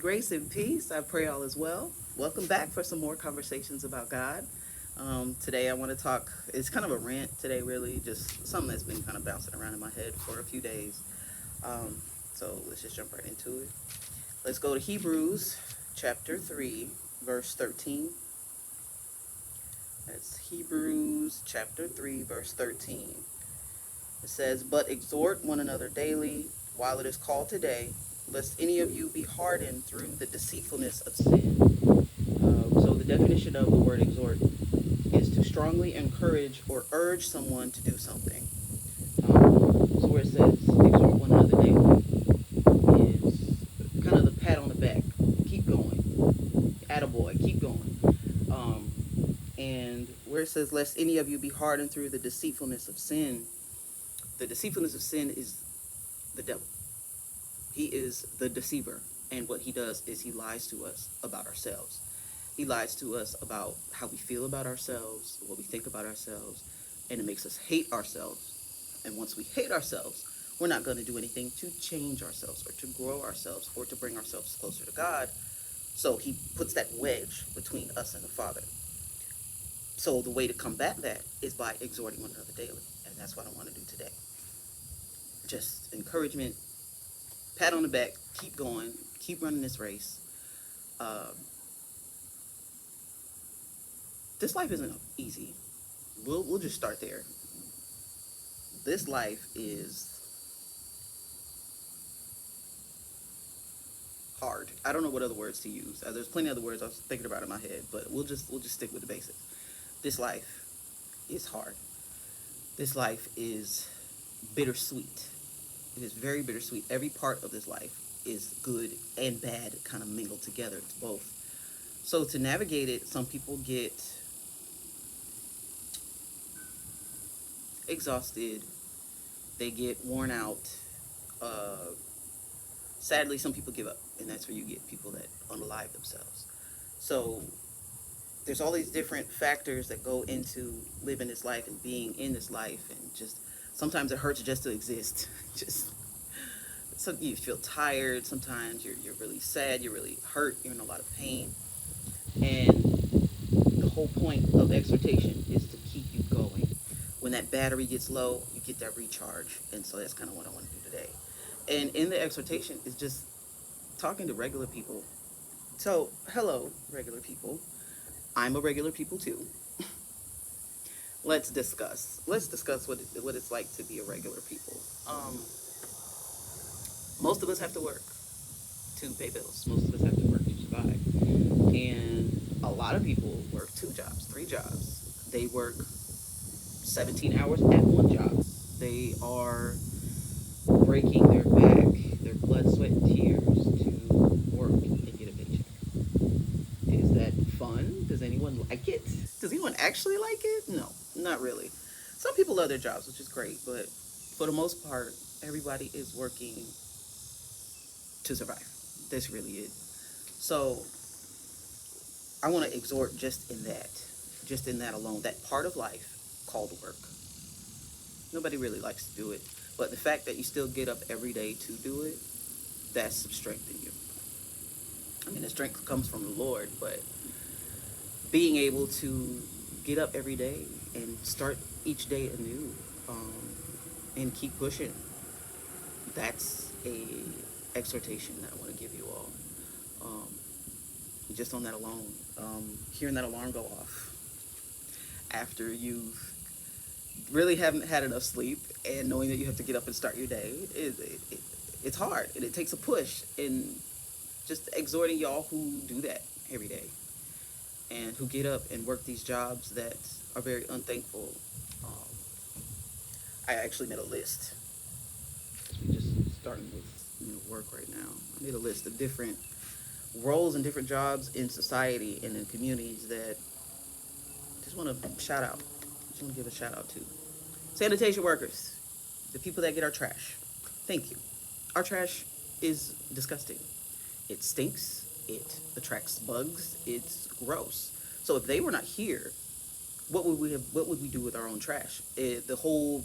Grace and peace. I pray all is well. Welcome back for some more conversations about God. Today I want to talk, it's kind of a rant today, really, just something that's been kind of bouncing around in my head for a few days. Um, so let's just jump right into it. Let's go to Hebrews chapter 3, verse 13. That's Hebrews chapter 3, verse 13. It says, "But exhort one another daily while it is called today, lest any of you be hardened through the deceitfulness of sin." So the definition of the word exhort is to strongly encourage or urge someone to do something. So where it says exhort one another daily is kind of the pat on the back. Keep going. Attaboy, keep going. Um, and where it says, "Lest any of you be hardened through the deceitfulness of sin," the deceitfulness of sin is the devil. He is the deceiver. And what he does is he lies to us about ourselves. He lies to us about how we feel about ourselves, what we think about ourselves, and it makes us hate ourselves. And once we hate ourselves, we're not going to do anything to change ourselves or to grow ourselves or to bring ourselves closer to God. So he puts that wedge between us and the Father. So the way to combat that is by exhorting one another daily. And that's what I want to do today. Just encouragement, pat on the back, keep going, keep running this race. Um, this life isn't easy. We'll just start there. This life is hard. I don't know what other words to use. There's plenty of other words I was thinking about in my head, but we'll just stick with the basics. This life is hard. This life is bittersweet. It is very bittersweet. Every part of this life is good and bad kind of mingled together. It's both. So to navigate it, some people get exhausted. They get worn out. Uh, Sadly, some people give up, and that's where you get people that unalive themselves. So there's all these different factors that go into living this life and being in this life, and just sometimes it hurts just to exist. Just so you feel tired. Sometimes you're really sad. You're really hurt. You're in a lot of pain, and the whole point of exhortation is to keep you going. When that battery gets low, you get that recharge, and so that's kind of what I want to do today. And in the exhortation is just talking to regular people. So, hello, regular people. I'm a regular people too. Let's discuss what it's like to be a regular people. Most of us have to work to pay bills. Most of us have to work to survive. And a lot of people work 2 jobs, 3 jobs. They work 17 hours at one job. They are breaking their back, their blood, sweat, and tears to work and get a paycheck. Is that fun? Does anyone like it? Does anyone actually like it? No, not really. Some people love their jobs, which is great, but for the most part, everybody is working to survive. That's really it. So I want to exhort just in that alone, that part of life called work. Nobody really likes to do it, but the fact that you still get up every day to do it, that's some strength in you. I mean, the strength comes from the Lord, but being able to get up every day and start each day anew, um, and keep pushing, that's a exhortation that I want to give you all. Um, just on that alone, hearing that alarm go off after you really haven't had enough sleep and knowing that you have to get up and start your day, it's hard and it takes a push. And just exhorting y'all who do that every day and who get up and work these jobs that are very unthankful. Um, I actually made a list. We just starting with work right now. I made a list of different roles and different jobs in society and in communities that I just want to shout out. Just want to give a shout out to sanitation workers, the people that get our trash. Thank you. Our trash is disgusting. It stinks. It attracts bugs. It's gross. So if they were not here, what would we have? What would we do with our own trash? The whole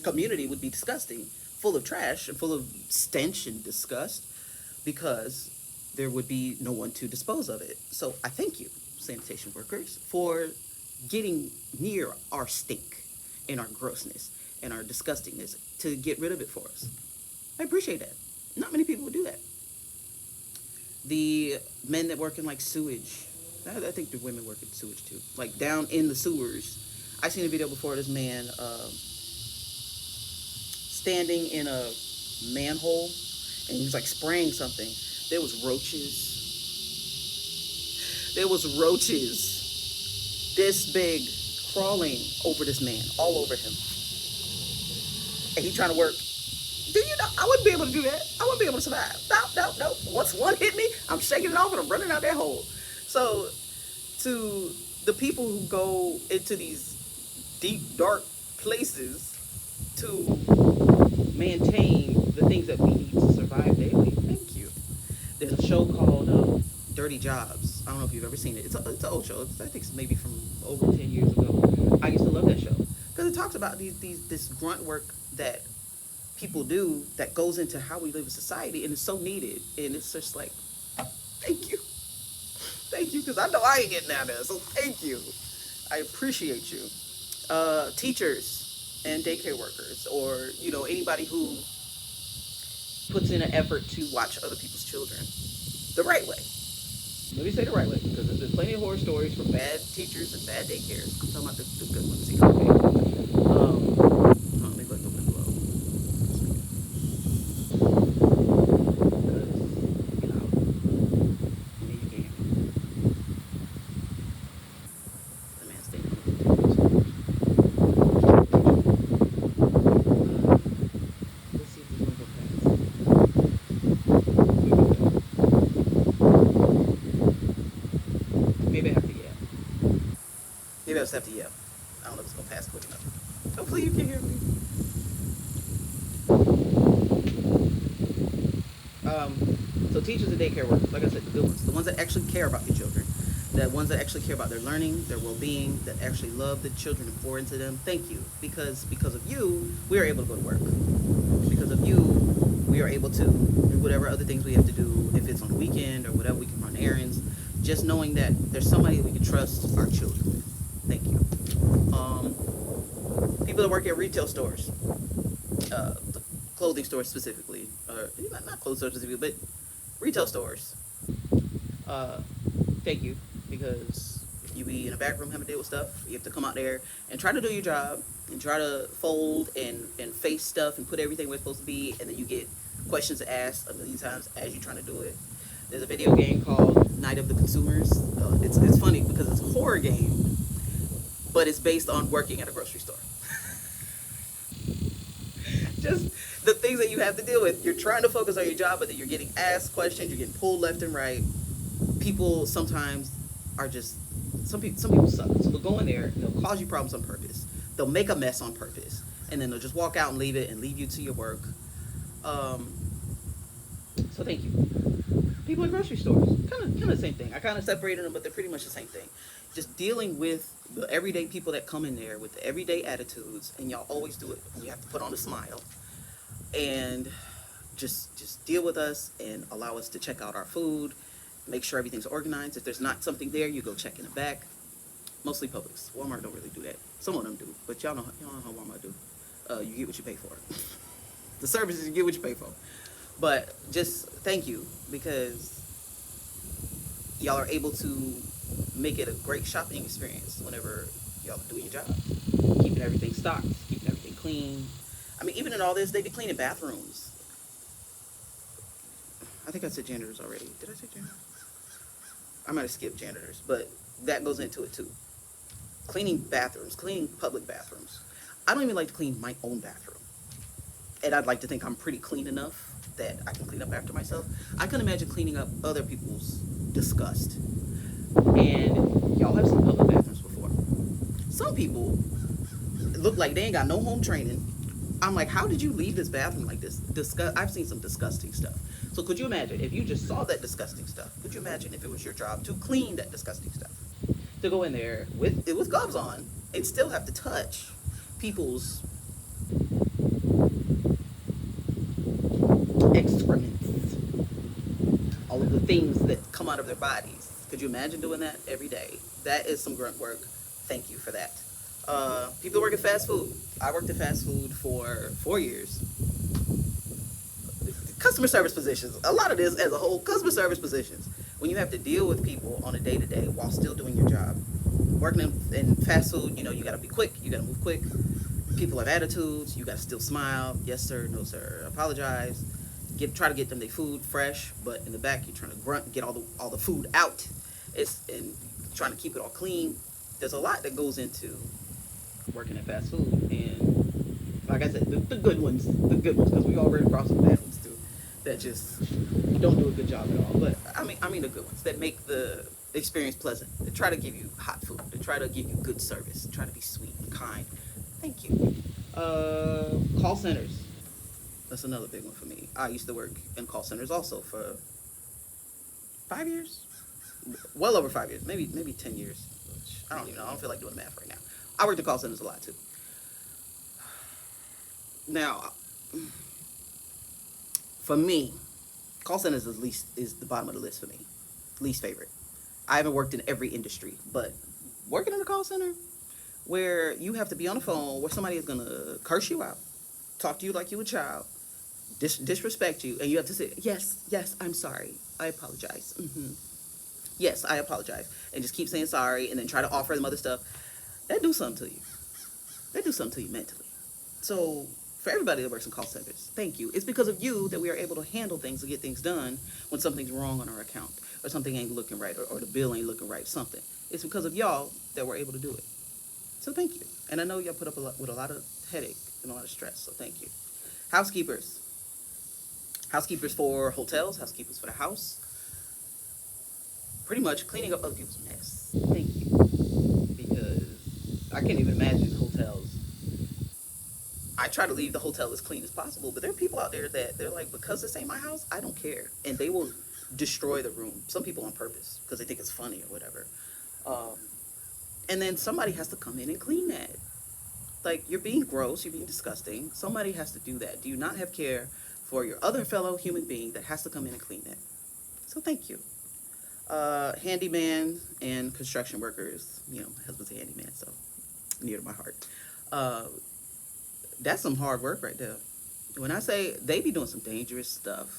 community would be disgusting, full of trash and full of stench and disgust. because there would be no one to dispose of it. So I thank you, sanitation workers, for getting near our stink and our grossness and our disgustingness to get rid of it for us. I appreciate that. Not many people would do that. The men that work in like sewage, I think the women work in sewage too, like down in the sewers. I seen a video before of this man standing in a manhole and he was like spraying something. There was roaches. There was roaches this big crawling over this man, all over him. And he trying to work. Do you know? I wouldn't be able to do that. I wouldn't be able to survive. No. Once one hit me, I'm shaking it off and I'm running out that hole. So, to the people who go into these deep, dark places to maintain the things that we need to survive daily, thank you. There's a show called Dirty Jobs. I don't know if you've ever seen it. It's an old show. I think it's maybe from over 10 years ago. I used to love that show because it talks about this grunt work that people do that goes into how we live in society, and it's so needed. And it's just like, thank you, because I know I ain't getting out there. So thank you, I appreciate you, teachers and daycare workers, or anybody who puts in an effort to watch other people's children the right way. Let me say the right way, because there's been plenty of horror stories from bad teachers and bad daycares. I'm talking about the good ones. See, okay. Let me let the wind blow. Maybe I just have to yell. I don't know if it's gonna pass quick enough. Hopefully you can hear me. So teachers and daycare workers, like I said, the good ones, the ones that actually care about your children, the ones that actually care about their learning, their well-being, that actually love the children and pour into them. Thank you, because of you, we are able to go to work. Because of you, we are able to do whatever other things we have to do. If it's on the weekend or whatever, we can run errands. Just knowing that there's somebody we can trust our children with. Thank you. People that work at retail stores, clothing stores specifically, or not clothing stores specifically, but retail stores. Thank you, because if you be in a back room having to deal with stuff, you have to come out there and try to do your job and try to fold and face stuff and put everything where it's supposed to be, and then you get questions asked a million times as you're trying to do it. There's a video game called Night of the Consumers. It's funny because it's a horror game, but it's based on working at a grocery store. Just the things that you have to deal with. You're trying to focus on your job, but then you're getting asked questions, you're getting pulled left and right. People sometimes are just, some people suck. So they'll go in there, and they'll cause you problems on purpose. They'll make a mess on purpose, and then they'll just walk out and leave it and leave you to your work. So thank you. People in grocery stores, kind of the same thing. I kind of separated them, but they're pretty much the same thing. Just dealing with the everyday people that come in there with the everyday attitudes, and y'all always do it. And you have to put on a smile, and just deal with us and allow us to check out our food, make sure everything's organized. If there's not something there, you go check in the back. Mostly Publix. Walmart don't really do that. Some of them do, but y'all know how Walmart do. You get what you pay for. The services, you get what you pay for. But just thank you, because y'all are able to make it a great shopping experience whenever y'all are doing your job. Keeping everything stocked, keeping everything clean. I mean, even in all this, they be cleaning bathrooms. I think I said janitors already. Did I say janitors? I might have skipped janitors, but that goes into it too. Cleaning bathrooms, cleaning public bathrooms. I don't even like to clean my own bathroom. And I'd like to think I'm pretty clean enough that I can clean up after myself. I can imagine cleaning up other people's disgust. And y'all have seen public bathrooms before. Some people look like they ain't got no home training. I'm like, how did you leave this bathroom like this? I've seen some disgusting stuff. So could you imagine if you just saw that disgusting stuff? Could you imagine if it was your job to clean that disgusting stuff? To go in there with gloves on and still have to touch people's excrements. all of the things that come out of their bodies. Could you imagine doing that every day? That is some grunt work. Thank you for that. People work at fast food. I worked at fast food for 4 years. Customer service positions. A lot of this as a whole, customer service positions. When you have to deal with people on a day to day while still doing your job. Working in fast food, you got to be quick. You got to move quick. People have attitudes. You got to still smile. Yes, sir. No, sir. Apologize. Try to get them their food fresh, but in the back you're trying to grunt, get all the food out. And trying to keep it all clean. There's a lot that goes into working at fast food, and like I said, the good ones, because we all ran across some bad ones too, that just don't do a good job at all. But I mean the good ones that make the experience pleasant. They try to give you hot food. They try to give you good service. They try to be sweet and kind. Thank you. Call centers. That's another big one for me. I used to work in call centers also for 5 years, well over 5 years, maybe 10 years. I don't even know. I don't feel like doing the math right now. I worked in call centers a lot too. Now, for me, call centers is the bottom of the list for me. Least favorite. I haven't worked in every industry, but working in a call center where you have to be on the phone, where somebody is gonna curse you out, talk to you like you a child, disrespect you, and you have to say yes, I'm sorry, I apologize. Yes, I apologize, and just keep saying sorry, and then try to offer them other stuff. That do something to you. That do something to you mentally. So for everybody that works in call centers, thank you. It's because of you that we are able to handle things and get things done when something's wrong on our account, or something ain't looking right, or the bill ain't looking right, something. It's because of y'all that we're able to do it. So thank you. And I know y'all put up with a lot of headache and a lot of stress, so thank you. Housekeepers. Housekeepers for hotels, housekeepers for the house. Pretty much cleaning up other people's mess. Thank you. Because I can't even imagine hotels. I try to leave the hotel as clean as possible, but there are people out there that they're like, because this ain't my house, I don't care. And they will destroy the room. Some people on purpose because they think it's funny or whatever. And then somebody has to come in and clean that. Like, you're being gross, you're being disgusting. Somebody has to do that. Do you not have care for your other fellow human being that has to come in and clean that? So thank you. Handyman and construction workers. My husband's a handyman, so near to my heart. That's some hard work right there. When I say they be doing some dangerous stuff.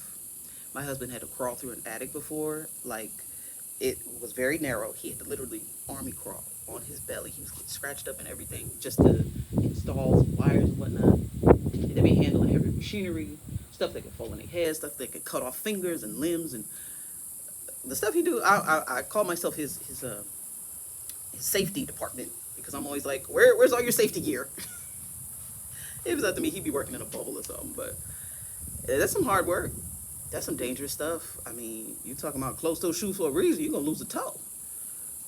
My husband had to crawl through an attic before. Like, it was very narrow. He had to literally army crawl on his belly. He was getting scratched up and everything just to install some wires and whatnot. And they be handling heavy machinery, stuff that could fall on their head, stuff that could cut off fingers and limbs, and the stuff he do. I call myself his safety department, because I'm always like, where's all your safety gear? If it was up to me, he'd be working in a bubble or something. But that's some hard work. That's some dangerous stuff. I mean, you talking about closed-toe shoes for a reason, you're going to lose a toe.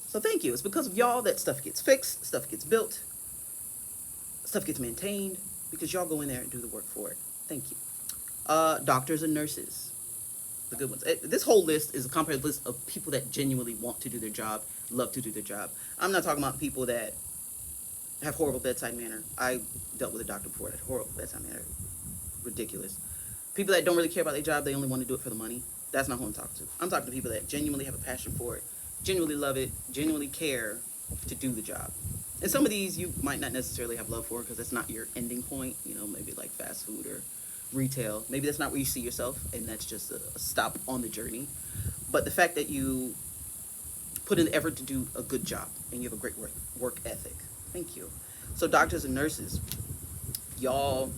So thank you. It's because of y'all that stuff gets fixed, stuff gets built, stuff gets maintained, because y'all go in there and do the work for it. Thank you. Doctors and nurses, the good ones. This whole list is a comprehensive list of people that genuinely want to do their job, love to do their job. I'm not talking about people that have horrible bedside manner. I dealt with a doctor before that had horrible bedside manner. Ridiculous. People that don't really care about their job, they only want to do it for the money. That's not who I'm talking to. I'm talking to people that genuinely have a passion for it, genuinely love it, genuinely care to do the job. And some of these you might not necessarily have love for, because that's not your ending point. Maybe like fast food or retail. Maybe that's not where you see yourself, and that's just a stop on the journey. But the fact that you put in the effort to do a good job and you have a great work ethic. Thank you. So doctors and nurses, y'all,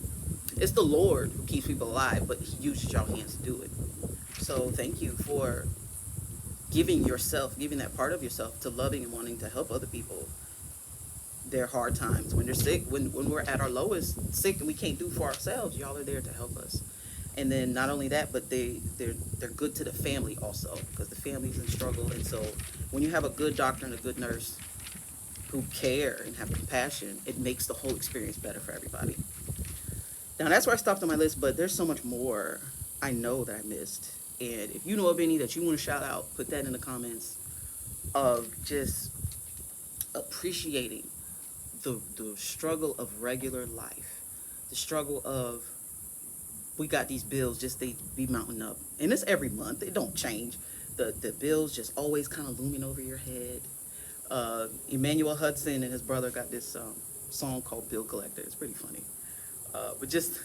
it's the Lord who keeps people alive, but he uses y'all hands to do it. So thank you for giving that part of yourself to loving and wanting to help other people. Their hard times, when they're sick, when we're at our lowest, sick, and we can't do for ourselves, y'all are there to help us. And then not only that, but they're good to the family also, because the family's in struggle. And so when you have a good doctor and a good nurse who care and have compassion, it makes the whole experience better for everybody. Now that's where I stopped on my list, but there's so much more I know that I missed. And if you know of any that you want to shout out, put that in the comments, of just appreciating the struggle of regular life, the struggle of we got these bills, just they be mounting up, and it's every month. It don't change. The bills just always kind of looming over your head. Emmanuel Hudson and his brother got this song called "Bill Collector." It's pretty funny, but just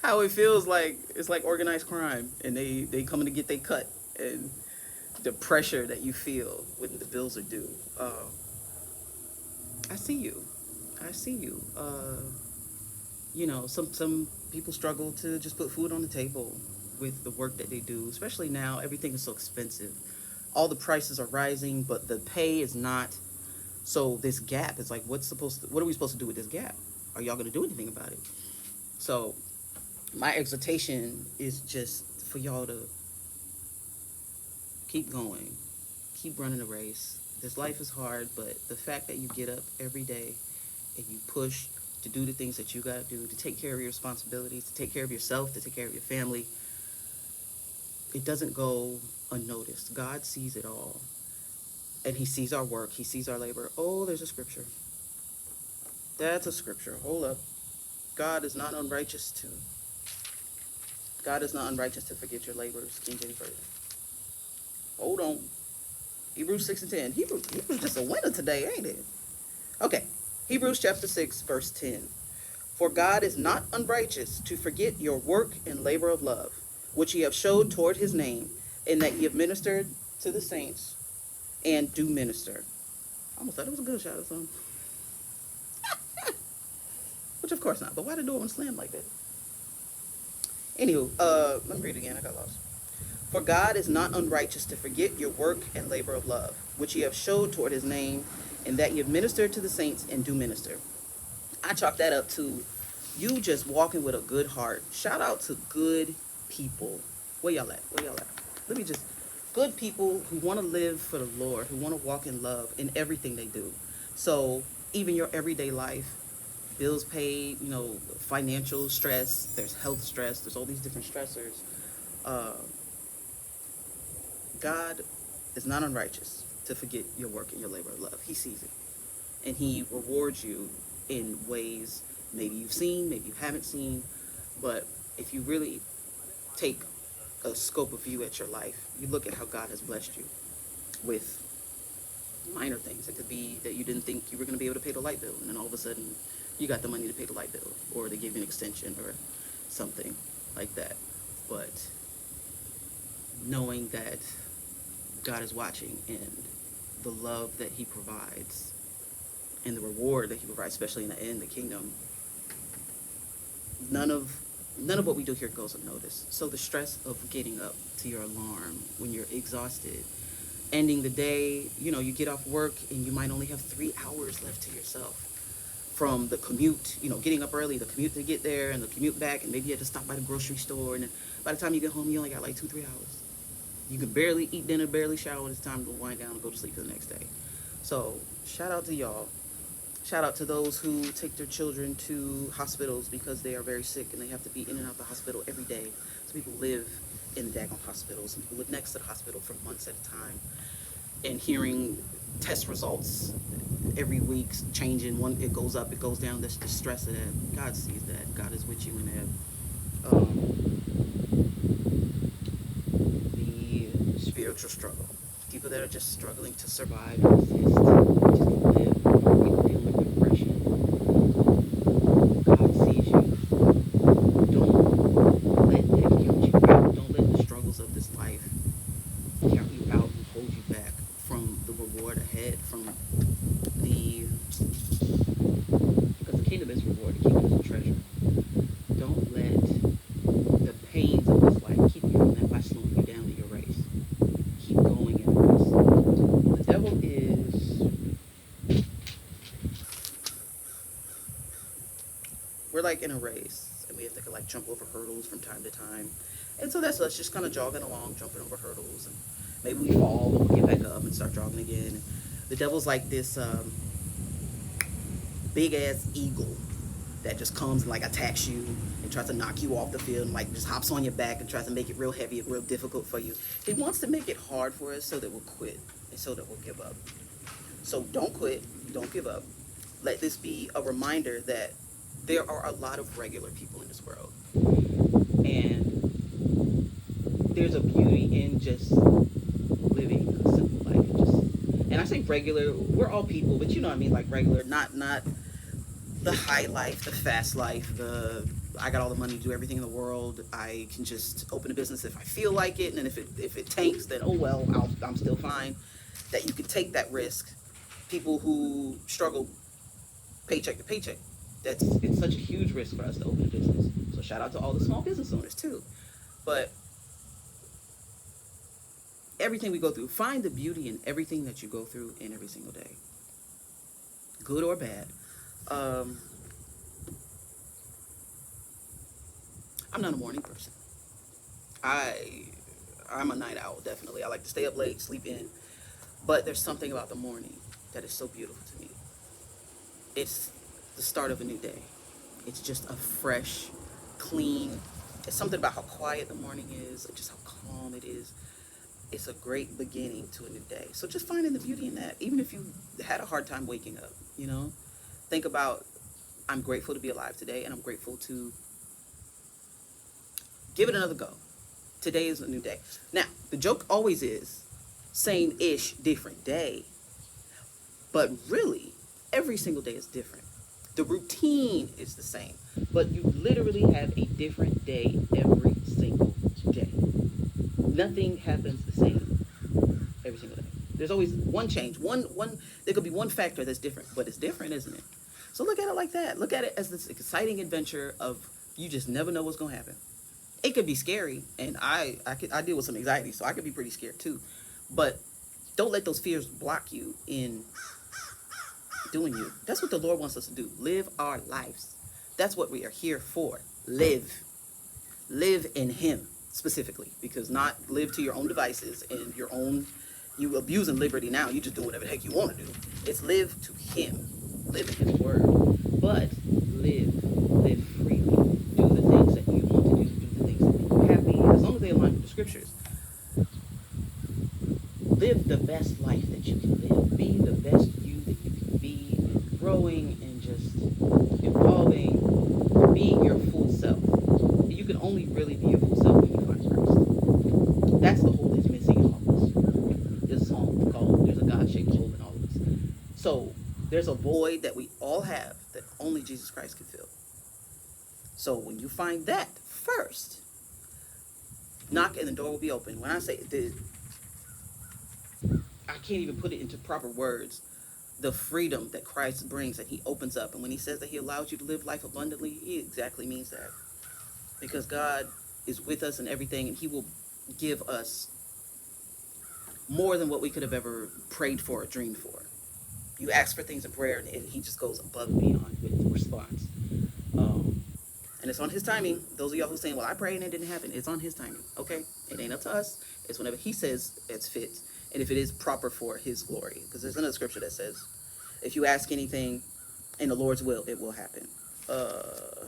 how it feels like it's like organized crime, and they coming to get their cut, and the pressure that you feel when the bills are due. I see you. I see you. You know, some people struggle to just put food on the table with the work that they do, especially now. Everything is so expensive. All the prices are rising, but the pay is not. So this gap is like, what are we supposed to do with this gap? Are y'all gonna do anything about it? So my exhortation is just for y'all to keep going, keep running the race. This life is hard, but the fact that you get up every day and you push to do the things that you got to do, to take care of your responsibilities, to take care of yourself, to take care of your family, it doesn't go unnoticed. God sees it all. And he sees our work. He sees our labor. Oh, there's a scripture. That's a scripture. Hold up. God is not unrighteous to. God is not unrighteous to forget your labors. King James Version. Hold on. Hebrews 6 and 10. Hebrews just a winner today, ain't it? Okay. Hebrews chapter 6, verse 10. For God is not unrighteous to forget your work and labor of love, which ye have showed toward his name, and that ye have ministered to the saints, and do minister. I almost thought it was a good shot or something. Which of course not, but why the door wouldn't slam like that? Anywho, let me read it again, I got lost. For God is not unrighteous to forget your work and labor of love, which ye have showed toward his name, and that ye have ministered to the saints and do minister. I chalk that up to you just walking with a good heart. Shout out to good people. Where y'all at? Where y'all at? Let me just, good people who want to live for the Lord, who want to walk in love in everything they do. So even your everyday life, bills paid, you know, financial stress, there's health stress, there's all these different stressors. God is not unrighteous to forget your work and your labor of love. He sees it. And he rewards you in ways maybe you've seen, maybe you haven't seen. But if you really take a scope of view at your life, you look at how God has blessed you with minor things. It could be that you didn't think you were going to be able to pay the light bill, and then all of a sudden you got the money to pay the light bill, or they give you an extension or something like that. But knowing that God is watching, and the love that he provides and the reward that he provides, especially in the kingdom, none of what we do here goes unnoticed. So the stress of getting up to your alarm when you're exhausted, ending the day, you know, you get off work and you might only have 3 hours left to yourself from the commute, you know, getting up early, the commute to get there and the commute back, and maybe you had to stop by the grocery store, and then by the time you get home, you only got like 2-3 hours. You can barely eat dinner, barely shower when it's time to wind down and go to sleep the next day. So shout out to y'all. Shout out to those who take their children to hospitals because they are very sick and they have to be in and out the hospital every day. So people live in the daggone hospitals, and people live next to the hospital for months at a time. And hearing test results every week changing, one it goes up, it goes down, the stress of that. God sees that. God is with you in that. The spiritual struggle. People that are just struggling to survive, exist, just live. People dealing with depression. God sees you. Don't let that count you out. Don't let the struggles of this life count you out and hold you back from the reward ahead, from the, because the kingdom is reward, the kingdom is a treasure. Don't let the pains of this life keep you from that by slowing you down in your race. Keep going in the race. The devil is, we're like in a race, and we have to like jump over hurdles from time to time. And so that's us just kind of jogging along, jumping over hurdles, and maybe we fall, but we'll get back up and start jogging again. The devil's like this big ass eagle that just comes and like attacks you and tries to knock you off the field, and like just hops on your back and tries to make it real heavy and real difficult for you. He wants to make it hard for us so that we'll quit and so that we'll give up. So don't quit, don't give up. Let this be a reminder that there are a lot of regular people in this world. there's a beauty in just living a simple life. And I say regular. We're all people, but you know what I mean, like regular, not the high life, the fast life, the I got all the money to do everything in the world. I can just open a business if I feel like it, and then if it tanks, then oh well, I'm still fine. That you can take that risk. People who struggle paycheck to paycheck, it's such a huge risk for us to open a business. So shout out to all the small business owners too. But everything we go through, find the beauty in everything that you go through in every single day, good or bad. Um, I'm not a morning person. I I'm a night owl, definitely. I like to stay up late, sleep in. But there's something about the morning that is so beautiful to me. It's the start of a new day. It's just a fresh, clean. It's something about how quiet the morning is, just how calm it is. It's a great beginning to a new day. So just finding the beauty in that, even if you had a hard time waking up, think about, I'm grateful to be alive today, and I'm grateful to give it another go. Today is a new day. Now, the joke always is same-ish, different day. But really, every single day is different. The routine is the same, but you literally have a different day every single day. Nothing happens the same every single day. There's always one change. There could be one factor that's different, but it's different, isn't it? So look at it like that. Look at it as this exciting adventure of you just never know what's gonna happen. It could be scary, and I deal with some anxiety, so I could be pretty scared too. But don't let those fears block you in doing you. That's what the Lord wants us to do. Live our lives. That's what we are here for. Live. Live in Him specifically, because not live to your own devices and your own. You abusing liberty now. You just do whatever the heck you want to do. It's live to Him. Live in His Word. But live freely. Do the things that you want to do. Do the things that make you happy, as long as they align with the Scriptures. Live the best life that you can live. Be the best you that you can be, and growing and just evolving, being your full self. You can only really be your full self when you find Christ. That's the hole that's missing in all of us. There's a song called "There's a God-shaped hole in all of us." So there's a void that we all have that only Jesus Christ can fill. So when you find that first, knock and the door will be open. When I say I can't even put it into proper words. The freedom that Christ brings, that He opens up. And when He says that He allows you to live life abundantly, He exactly means that. Because God is with us in everything, and He will give us more than what we could have ever prayed for or dreamed for. You ask for things in prayer, and He just goes above and beyond with the response. And it's on His timing. Those of y'all who are saying, well, I prayed and it didn't happen. It's on His timing, okay? It ain't up to us. It's whenever He says it's fit, and if it is proper for His glory. Because there's another scripture that says, if you ask anything in the Lord's will, it will happen. I'm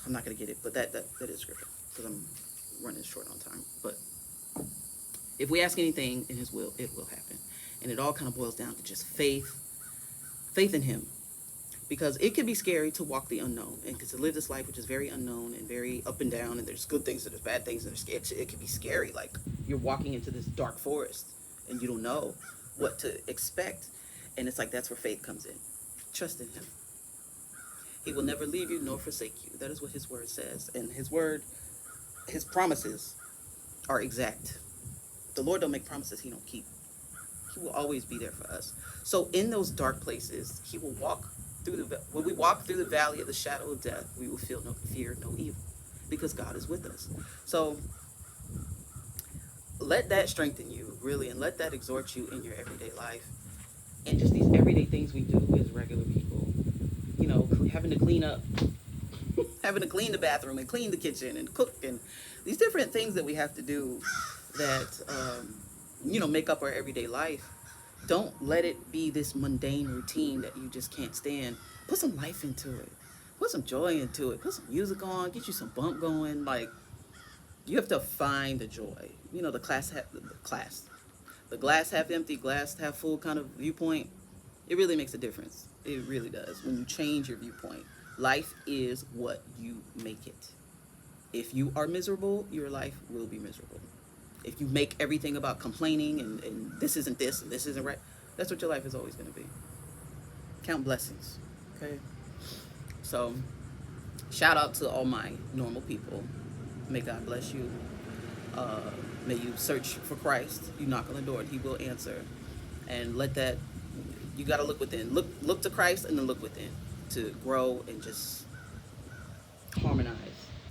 not going to get it, but that is scripture, because I'm running short on time. But if we ask anything in His will, it will happen. And it all kind of boils down to just faith in Him. Because it can be scary to walk the unknown, and to live this life which is very unknown and very up and down, and there's good things and there's bad things, and it can be scary. Like you're walking into this dark forest and you don't know what to expect, and it's like that's where faith comes in. Trust in Him. He will never leave you nor forsake you. That is what His Word says, and His Word, His promises are exact. The Lord don't make promises He don't keep. He will always be there for us. So in those dark places, He will walk when we walk through the valley of the shadow of death, we will feel no fear, no evil, because God is with us. So let that strengthen you, really, and let that exhort you in your everyday life. And just these everyday things we do as regular people, having to clean up, having to clean the bathroom and clean the kitchen and cook, and these different things that we have to do that, make up our everyday life. Don't let it be this mundane routine that you just can't stand. Put some life into it. Put some joy into it. Put some music on. Get you some bump going. Like, you have to find the joy. The glass half empty, glass half full kind of viewpoint. It really makes a difference. It really does. When you change your viewpoint, life is what you make it. If you are miserable, your life will be miserable. If you make everything about complaining and this isn't this and this isn't right, that's what your life is always going to be. Count blessings. Okay? So, shout out to all my normal people. May God bless you. Uh, May you search for Christ. You knock on the door and He will answer. And let that, you got to look within. Look to Christ and then look within to grow and just harmonize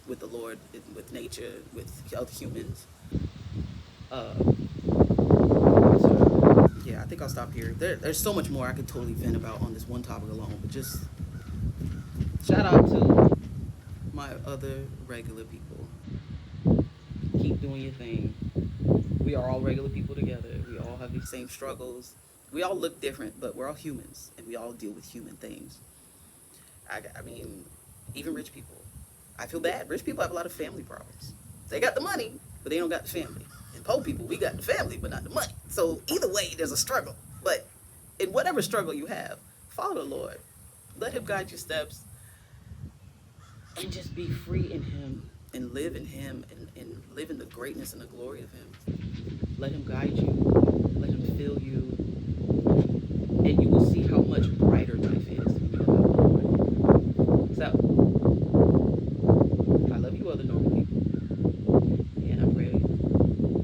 with the Lord, with nature, with other humans. Uh, so, yeah, I think I'll stop here. There's so much more I could totally vent about on this one topic alone, but just shout out to my other regular people. Keep doing your thing. We are all regular people together. We all have these same struggles. We all look different, but we're all humans, and we all deal with human things. I mean, even rich people. I feel bad. Rich people have a lot of family problems. They got the money, but they don't got the family. And poor people, we got the family, but not the money. So either way, there's a struggle. But in whatever struggle you have, follow the Lord. Let Him guide your steps, and just be free in Him and live in Him and live in the greatness and the glory of Him. Let Him guide you. Let Him fill you. And you will see how much brighter life is when you allow the Lord. So, I love you other normal people. And I pray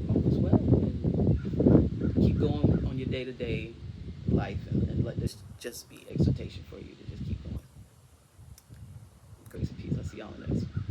all is well. And keep going on your day-to-day life and let this just be exhortation for you to just keep going. Grace and peace. I'll see y'all in the next one.